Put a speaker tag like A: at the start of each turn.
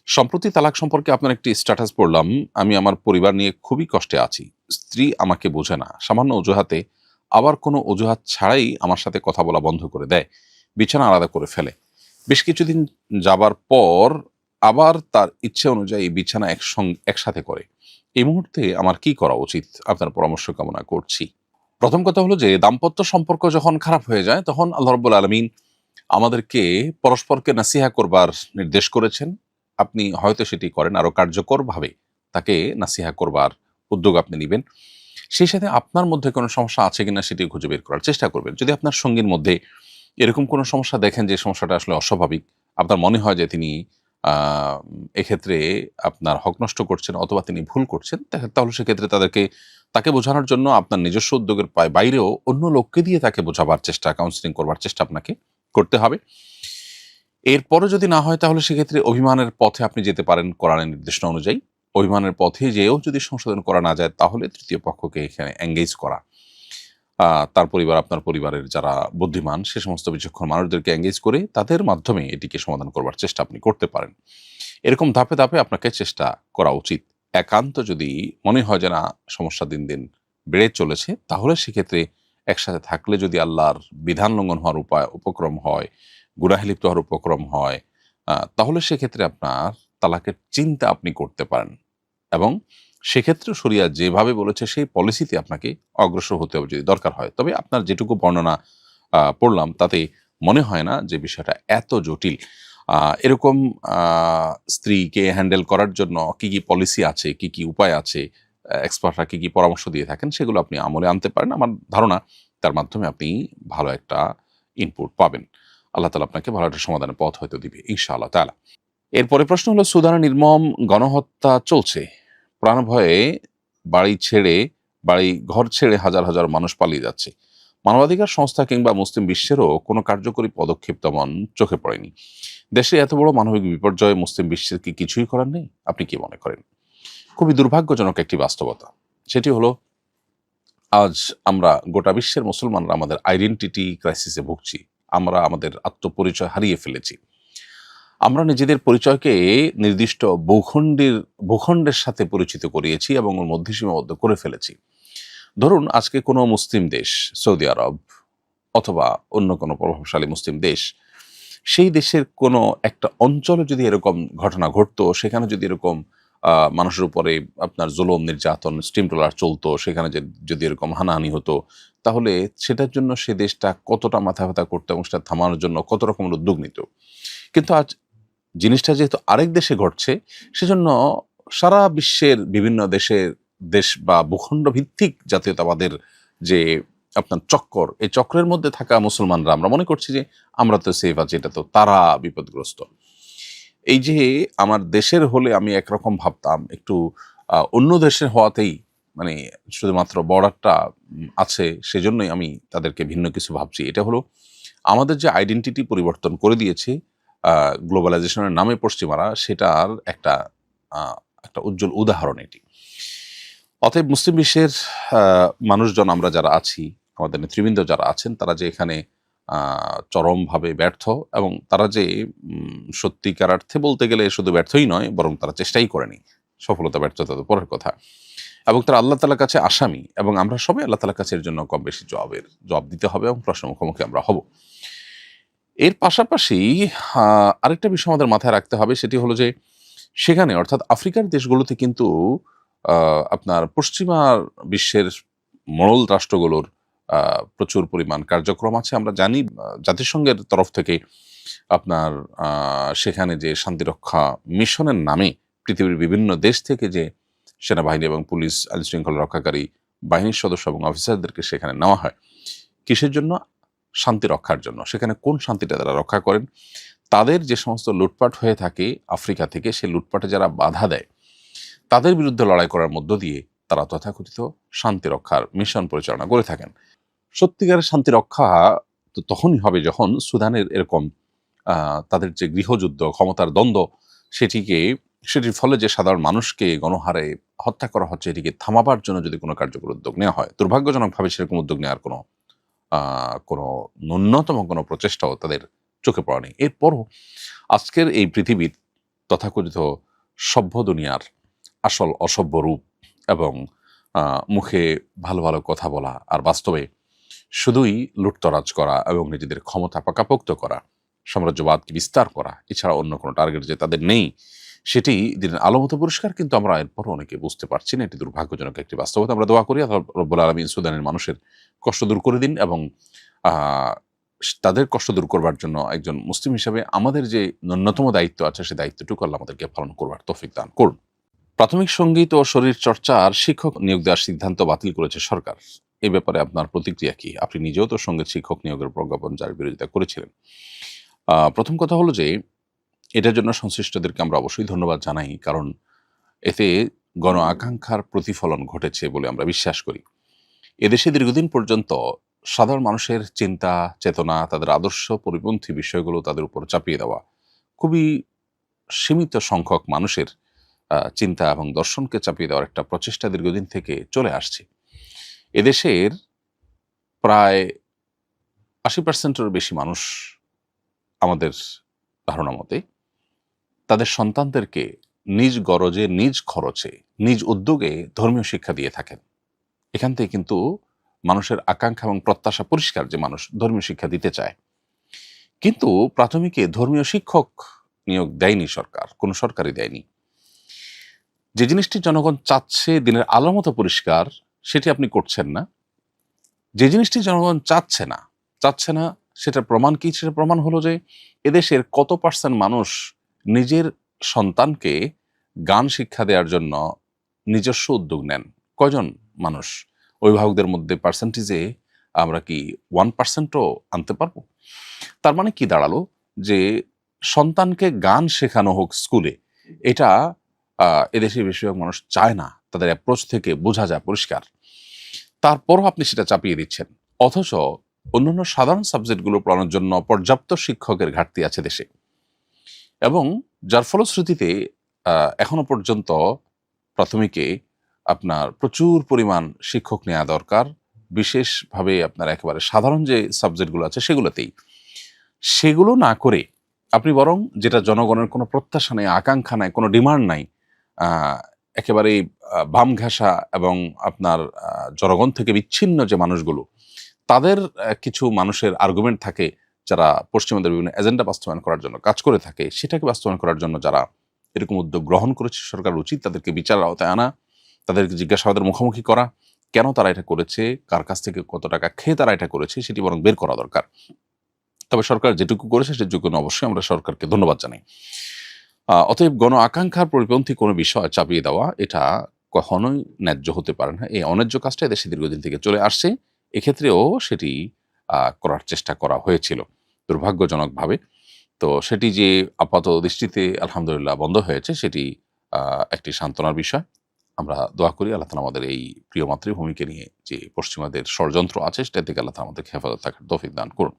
A: সম্প্রতি তালাক সম্পর্কে আপনার একটি স্ট্যাটাস পড়লাম। আমি আমার পরিবার নিয়ে খুবই কষ্টে আছি। স্ত্রী আমাকে বোঝে না। সামান্য অজুহাতে আবার কোনো অজুহাত ছাড়াই আমার সাথে কথা বলা বন্ধ করে দেয়। বিছানা আলাদা করে ফেলে। বেশ কিছুদিন যাবার পর আবার তার ইচ্ছে অনুযায়ী বিছানা একসাথে করে। এই মুহূর্তে আমার কি করা উচিত? আপনার পরামর্শ কামনা করছি। প্রথম কথা হলো যে দাম্পত্য সম্পর্ক যখন খারাপ হয়ে যায় তখন আল্লাহ রাব্বুল আলামিন আমাদেরকে পরস্পরকে নাসিহা করবার নির্দেশ করেছেন। আপনি হয়তো সেটি করেন, আরো কার্যকরভাবে তাকে নাসিহা করবার উদ্যোগ আপনি নিবেন। সেই সাথে আপনার মধ্যে কোনো সমস্যা আছে কিনা সেটি খুঁজে বের করার চেষ্টা করবেন। যদি আপনার সঙ্গীর মধ্যে এরকম কোনো সমস্যা দেখেন যে সমস্যাটা আসলে অস্বাভাবিক, আপনার মনে হয় যে তিনি আ এক্ষেত্রে আপনার হক নষ্ট করছেন অথবা তিনি ভুল করছেন, তাহলে সেক্ষেত্রে তাকে বোঝানোর জন্য আপনার নিজস্ব উদ্যোগের বাইরেও অন্য লোককে দিয়ে তাকে বোঝাবার চেষ্টা, কাউন্সেলিং করবার চেষ্টা আপনাকে করতে হবে। এরপরও যদি না হয় তাহলে সেক্ষেত্রে অভিমানের পথে আপনি যেতে পারেন কোরআনের নির্দেশনা অনুযায়ী। অভিমানের পথে যেয়েও যদি সংশোধন করা না যায় তাহলে তৃতীয় পক্ষকে এখানে এনগেজ করা। তার পরিবার, আপনার পরিবারের যারা বুদ্ধিমান সে সমস্ত বিচক্ষণ মানুষদেরকে এনগেজ করে তাদের মাধ্যমে এটিকে সমাধান করবার চেষ্টা আপনি করতে পারেন। এরকম ধাপে, ধাপে আপনাকে চেষ্টা করা উচিত। একান্ত যদি মনে হয় যে না সমস্যা দিন, দিন বেড়ে চলেছে তাহলে সেক্ষেত্রে একসাথে থাকলে যদি আল্লাহর বিধান লঙ্ঘন হওয়ার উপক্রম হয়, গুনাহে লিপ্ত হওয়ার উপক্রম হয়, তাহলে সেক্ষেত্রে আপনার তালাকের চিন্তা আপনি করতে পারেন এবং সেক্ষেত্রে শরিয়া যেভাবে বলেছে সেই পলিসিতে আপনাকে অগ্রসর হতে হবে যদি দরকার হয়। তবে আপনার যেটুকু বর্ণনা পড়লাম তাতে মনে হয় না যে বিষয়টা এত জটিল। আ এরকম আ স্ত্রীকে হ্যান্ডেল করার জন্য কি, কি পলিসি আছে, কি, কি উপায় আছে, এক্সপার্টরা কি, কি পরামর্শ দিয়ে থাকেন সেগুলো আপনি আমলে আনতে পারেন। আমার ধারণা তার মাধ্যমে আপনি ভালো একটা ইনপুট পাবেন। আল্লাহ তাআলা আপনাকে ভালো একটা সমাধানের পথ হয়তো দিবে ইনশাআল্লাহ তাআলা। এরপরের প্রশ্ন হলো সুদানে নির্মম গণহত্যা চলছে। প্রাণভয়ে বাড়ি ছেড়ে ঘর ছেড়ে হাজার, হাজার মানুষ পালিয়ে যাচ্ছে। মানবাধিকার সংস্থা কিংবা মুসলিম বিশ্বেরও কোনো কার্যকরী পদক্ষেপ তেমন চোখে পড়েনি। দেশে এত বড় মানবিক বিপর্যয়ে মুসলিম বিশ্বের কি কিছুই করার নেই? আপনি কি মনে করেন? খুবই দুর্ভাগ্যজনক একটি বাস্তবতা। সেটি হলো আজ আমরা গোটা বিশ্বের মুসলমানরা আমাদের আইডেন্টিটি ক্রাইসিসে ভুগছি। আমরা আমাদের আত্মপরিচয় হারিয়ে ফেলেছি। আমরা নিজেদের পরিচয়কে নির্দিষ্ট ভূখণ্ডের সাথে পরিচিত করিয়েছি এবং ওর মধ্যে সীমাবদ্ধ করে ফেলেছি। ধরুন আজকে কোনো মুসলিম দেশ, সৌদি আরব অথবা অন্য কোনো প্রভাবশালী মুসলিম দেশ, সেই দেশের কোনো একটা অঞ্চলে যদি এরকম ঘটনা ঘটতো, সেখানে যদি এরকম মানুষের উপরে আপনার জুলুম, নির্যাতন, স্টিম রোলার চলতো, সেখানে যদি এরকম হানাহানি হতো, তাহলে সেটার জন্য সে দেশটা কতটা মাথা ব্যথা করতো এবং সেটা থামানোর জন্য কত রকমের উদ্যোগ নিত। কিন্তু আজ জিনিসটা যেহেতু আরেক দেশে ঘটছে, সেজন্য সারা বিশ্বের বিভিন্ন দেশ বা ভূখণ্ড ভিত্তিক জাতীয়তাবাদের যে আপনার চক্কর, এই চক্রের মধ্যে থাকা মুসলমানরা আমরা মনে করছি যে আমরা তো সেফ আছি, এটা তো তারা বিপদগ্রস্ত। এই যে আমার দেশের হলে আমি একরকম ভাবতাম, একটু অন্য দেশের হওয়াতেই মানে শুধুমাত্র বর্ডারটা আছে সেজন্যই আমি তাদেরকে ভিন্ন কিছু ভাবছি। এটা হলো আমাদের যে আইডেন্টিটি পরিবর্তন করে দিয়েছে গ্লোবালাইজেশনের নামে পশ্চিমারা, সেটার আ একটা উজ্জ্বল উদাহরণ এটি। অতএব মুসলিম বিশ্বের মানুষজন আমরা যারা আছি, আমাদের নেতৃবৃন্দ যারা আছেন তারা যে এখানে আ চরমভাবে ব্যর্থ এবং তারা যে সত্যিকার অর্থে বলতে গেলে শুধু ব্যর্থই নয় বরং তারা চেষ্টাই করেনি। সফলতা ব্যর্থতা তো পরের কথা। এবং তারা আল্লাহ তাআলার কাছে আসামি এবং আমরা সবাই আল্লাহ তাআলার কাছে এর জন্য কম বেশি জবাব দিতে হবে এবং প্রশ্নের মুখোমুখি আমরা হব। এর পাশাপাশি আ আরেকটা বিষয় আমাদের মাথায় রাখতে হবে সেটি হলো যে সেখানে অর্থাৎ আফ্রিকার দেশগুলোতে কিন্তু আ আপনার পশ্চিমা বিশ্বের মোড়ল রাষ্ট্রগুলোর আ প্রচুর পরিমাণ কার্যক্রম আছে। আমরা জানি জাতিসংঘের তরফ থেকে আপনার আ সেখানে যে শান্তিরক্ষা মিশনের নামে পৃথিবীর বিভিন্ন দেশ থেকে যে সেনাবাহিনী এবং পুলিশ আইনশৃঙ্খলা রক্ষাকারী বাহিনীর সদস্য এবং অফিসারদেরকে সেখানে নেওয়া হয়। কিসের জন্য? শান্তি রক্ষার জন্য। সেখানে কোন শান্তিটা তারা রক্ষা করেন? তাদের যে সমস্ত লুটপাট হয়ে থাকে আফ্রিকা থেকে, সেই লুটপাটে যারা বাধা দেয়, তাদের বিরুদ্ধে লড়াই করার মধ্য দিয়ে তারা তথাকথিত শান্তি রক্ষার মিশন পরিচালনা করে থাকেন। সত্যিকারের শান্তি রক্ষা তো তখনই হবে যখন সুদানের এরকম তাদের যে গৃহযুদ্ধ, ক্ষমতার দ্বন্দ্ব, সেটির ফলে যে সাধারণ মানুষকে গণহারে হত্যা করা হচ্ছে, এটিকে থামাবার জন্য যদি কোনো কার্যকর উদ্যোগ নেওয়া হয়। দুর্ভাগ্যজনকভাবে সেরকম উদ্যোগ নেওয়ার আ কোনো ন্যূনতম কোনো প্রচেষ্টাও তাদের চোখে পড়েনি। এরপরও আজকের এই পৃথিবীর তথাকথিত সভ্য দুনিয়ার আসল অসভ্য রূপ এবং মুখে ভালো ভালো কথা বলা আর বাস্তবে শুধুই লুটতরাজ করা এবং নিজেদের ক্ষমতা পাকাপোক্ত করা, সাম্রাজ্যবাদকে বিস্তার করা, এছাড়া অন্য কোনো টার্গেট যে তাদের নেই, সেটি দিনের আলোমতো পরিষ্কার। কিন্তু আমরা এরপরও অনেকে বুঝতে পারছি না। এটি দুর্ভাগ্যজনক একটি বাস্তবতা। আমরা দোয়া করি আল্লাহ রব্বুল আলামিন সুদানের মানুষের কষ্ট দূর করে দিন এবং আহ, তাদের কষ্ট দূর করবার জন্য একজন মুসলিম হিসেবে আমাদের যে ন্যূনতম দায়িত্ব আছে, সেই দায়িত্বটুকু আল্লাহ আমাদেরকে পালন করবার তৌফিক দান করুন। প্রাথমিক সঙ্গীত ও শরীর চর্চার শিক্ষক নিয়োগ দেওয়ার সিদ্ধান্ত বাতিল করেছে সরকার। এই ব্যাপারে আপনার প্রতিক্রিয়া কি? আপনি নিজেও তো সঙ্গীত শিক্ষক নিয়োগের প্রজ্ঞাপন যার বিরোধিতা করেছিলেন। প্রথম কথা হলো যে এটার জন্য সংশ্লিষ্টদেরকে আমরা অবশ্যই ধন্যবাদ জানাই, কারণ এতে গণ আকাঙ্ক্ষার প্রতিফলন ঘটেছে বলে আমরা বিশ্বাস করি। এদেশে দীর্ঘদিন পর্যন্ত সাধারণ মানুষের চিন্তা চেতনা, তাদের আদর্শ পরিপন্থী বিষয়গুলো তাদের উপর চাপিয়ে দেওয়া, খুবই সীমিত সংখ্যক মানুষের চিন্তা এবং দর্শনকে চাপিয়ে দেওয়ার একটা প্রচেষ্টা দীর্ঘদিন থেকে চলে আসছে। এদেশের প্রায় ৮০%-এরও বেশি মানুষ আমাদের ধারণা মতে তাদের সন্তানদেরকে নিজ গরজে, নিজ খরচে, নিজ উদ্যোগে ধর্মীয় শিক্ষা দিয়ে থাকেন। এখান থেকে কিন্তু মানুষের আকাঙ্ক্ষা এবং প্রত্যাশা পরিষ্কার যে মানুষ ধর্মীয় শিক্ষা দিতে চায়। কিন্তু প্রাথমিকে ধর্মীয় শিক্ষক নিয়োগ দেয়নি সরকার, কোনো সরকারই দেয়নি। যে জিনিসটি জনগণ চাচ্ছে দিনের আলো মতো পরিষ্কার, সেটি আপনি করছেন না। যে জিনিসটি জনগণ চাচ্ছে না, সেটার প্রমাণ কি? সেটা প্রমাণ হলো যে এদেশের কত পার্সেন্ট মানুষ নিজের সন্তানকে গান শিক্ষা দেওয়ার জন্য নিজস্ব উদ্যোগ নেন। কয়জন মানুষ? অভিভাবকদের মধ্যে পার্সেন্টেজে আমরা কি 1%ও আনতে পারবো? তার মানে কি দাঁড়ালো? যে সন্তানকে গান শেখানো হোক স্কুলে, এটা এদেশের বেশিরভাগ মানুষ চায় না। তাদের অ্যাপ্রোচ থেকে বোঝা যায় পরিষ্কার। তারপরও আপনি সেটা চাপিয়ে দিচ্ছেন। অথচ অন্যান্য সাধারণ সাবজেক্টগুলো পড়ানোর জন্য পর্যাপ্ত শিক্ষকের ঘাটতি আছে দেশে, এবং যার ফলশ্রুতিতে এখনো পর্যন্ত প্রাথমিকে আপনার প্রচুর পরিমাণ শিক্ষক নেওয়া দরকার, বিশেষভাবে আপনার একেবারে সাধারণ যে সাবজেক্টগুলো আছে সেগুলোতেই। সেগুলো না করে আপনি বরং যেটা জনগণের কোনো প্রত্যাশা নেই, আকাঙ্ক্ষা নাই, কোনো ডিমান্ড নাই, একেবারেই বাম ঘেঁষা এবং আপনার জনগণ থেকে বিচ্ছিন্ন যে মানুষগুলো, তাদের কিছু মানুষের আর্গুমেন্ট থাকে যারা পশ্চিমাদের বিভিন্ন এজেন্ডা বাস্তবায়ন করার জন্য কাজ করে থাকে, সেটাকে বাস্তবায়ন করার জন্য যারা এরকম উদ্যোগ গ্রহণ করেছে, সরকার উচিত তাদেরকে বিচারের আওতায় আনা, তাদেরকে জিজ্ঞাসাবাদের মুখোমুখি করা, কেন তারা এটা করেছে, কার কাছ থেকে কত টাকা খেয়ে তারা এটা করেছে, সেটি বরং বের করা দরকার। তবে সরকার যেটুকু করেছে সেটুকু অবশ্যই আমরা সরকারকে ধন্যবাদ জানাই। অতএব গণ আকাঙ্ক্ষার পরিপন্থী কোনো বিষয় চাপিয়ে দেওয়া, এটা কখনোই ন্যায্য হতে পারে না। এই অন্যায্য কাজটা দেশে দীর্ঘদিন থেকে চলে আসছে। এক্ষেত্রেও সেটি করার চেষ্টা করা হয়েছিল দুর্ভাগ্যজনকভাবে। তো সেটি যে আপাত দৃষ্টিতে আলহামদুলিল্লাহ বন্ধ হয়েছে, সেটি একটি সান্ত্বনার বিষয়। আমরা দোয়া করি আল্লাহ তাআলা আমাদের এই প্রিয় মাতৃভূমিকে নিয়ে যে পশ্চিমাদের ষড়যন্ত্র আছে, সেটা থেকে আল্লাহ তাআলা আমাদেরকে হেফাজত থাকার তৌফিক দান করুন।